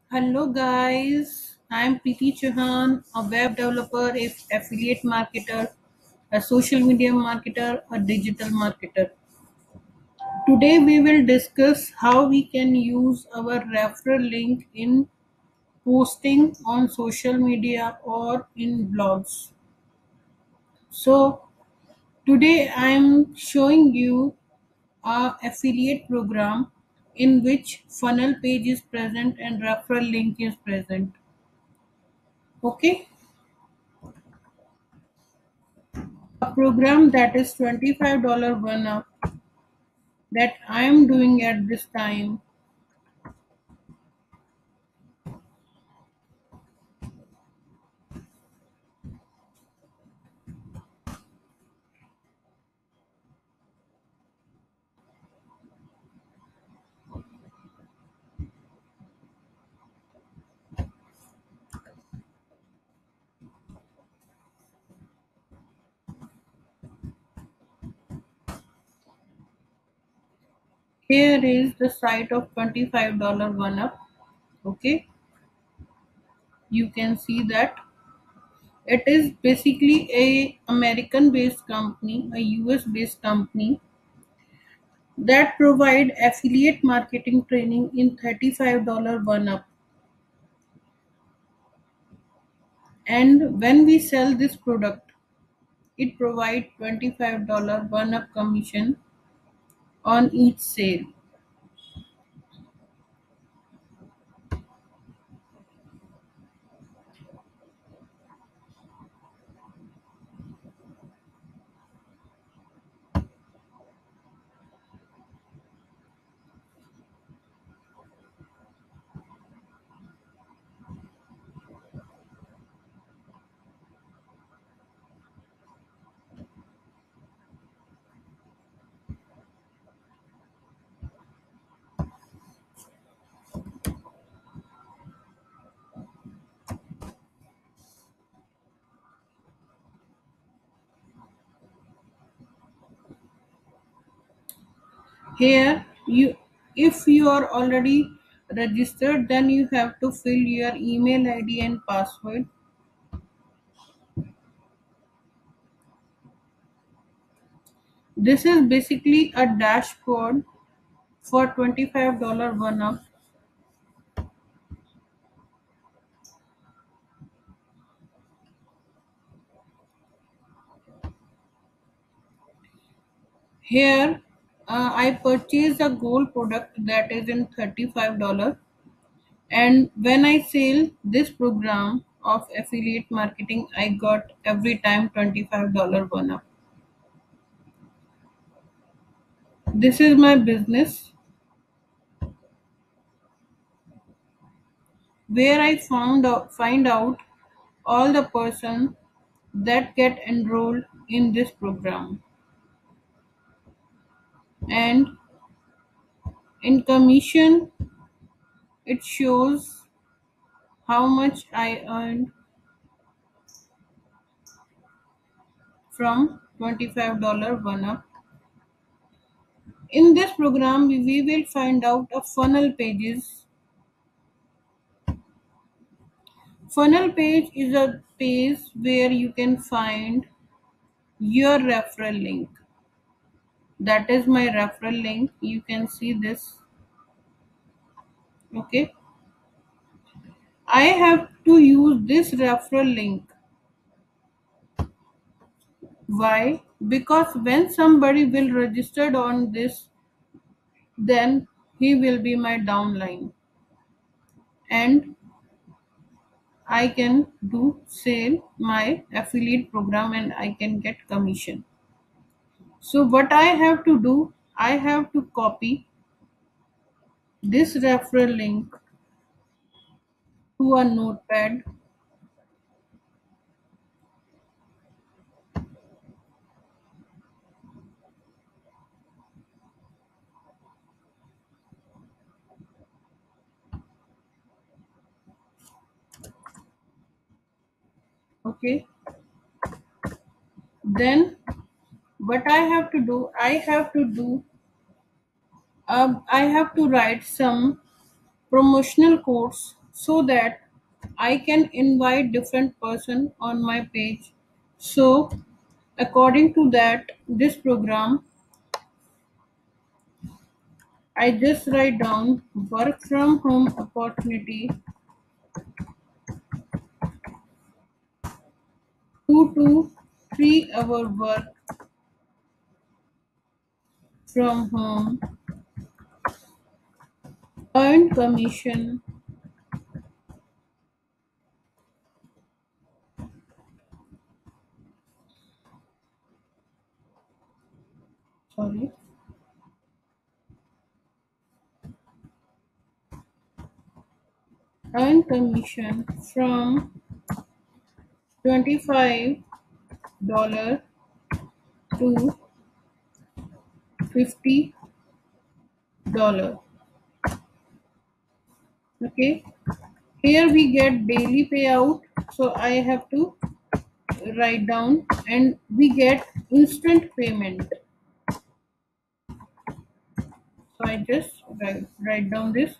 Hello guys, I'm Preeti Chauhan, a web developer, affiliate marketer, a social media marketer, a digital marketer. Today we will discuss how we can use our referral link in posting on social media or in blogs. So today I'm showing you a affiliate program in which funnel page is present and referral link is present. Okay. A program that is $25 one up that I am doing at this time. Here is the site of $25 one up. Okay, you can see that it is basically a American based company, a US based company that provide affiliate marketing training in $35 one up. And when we sell this product, it provide $25 one up commission on each sale. Here, if you are already registered, then you have to fill your email ID and password. This is basically a dashboard for $25 one up. Here, I purchased a gold product that is in $35, and when I sell this program of affiliate marketing, I got every time $25 one up. This is my business where I find out all the person that get enrolled in this program, and in commission it shows how much I earned from $25 one up. In this program we will find out a funnel pages. Funnel page is a page where you can find your referral link. That is my referral link. You can see this. Okay, I have to use this referral link. Why? Because when somebody will register on this, then he will be my downline and I can do sale my affiliate program and I can get commission. So what I have to do, I have to copy this referral link to a notepad. Okay, then what I have to do, I have to write some promotional codes so that I can invite different person on my page. So according to that, this program, I just write down work from home opportunity, 2 to 3 hour work from home, earn commission, sorry, earn commission from $25 to $50. Okay, here we get daily payout, so I have to write down, and we get instant payment. So I just write down this,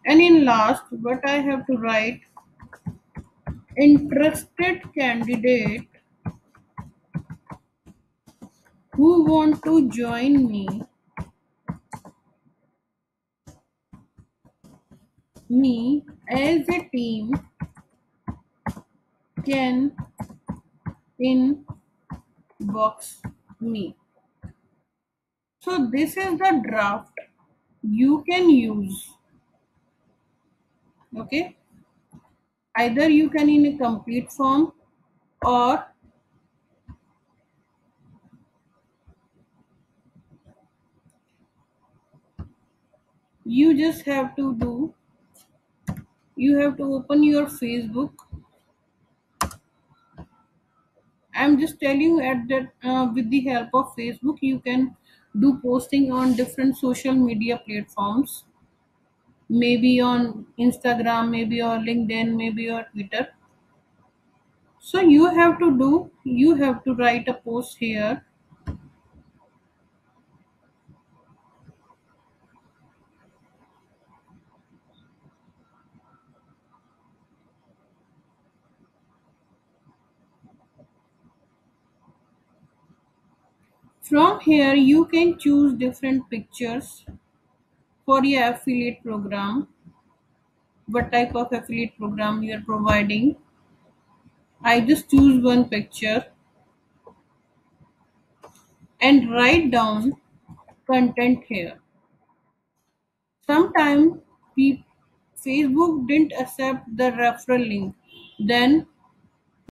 and in last what I have to write, interested candidate who want to join me as a team can inbox me. So this is the draft you can use. Okay, either you can in a complete form, or you just have to do, you have to open your Facebook. I'm just telling you at that with the help of Facebook you can do posting on different social media platforms, maybe on Instagram, maybe on LinkedIn, maybe on Twitter. So you have to do, you have to write a post here. From here you can choose different pictures for your affiliate program, what type of affiliate program you are providing. I just choose one picture and write down content here. Sometimes Facebook didn't accept the referral link. Then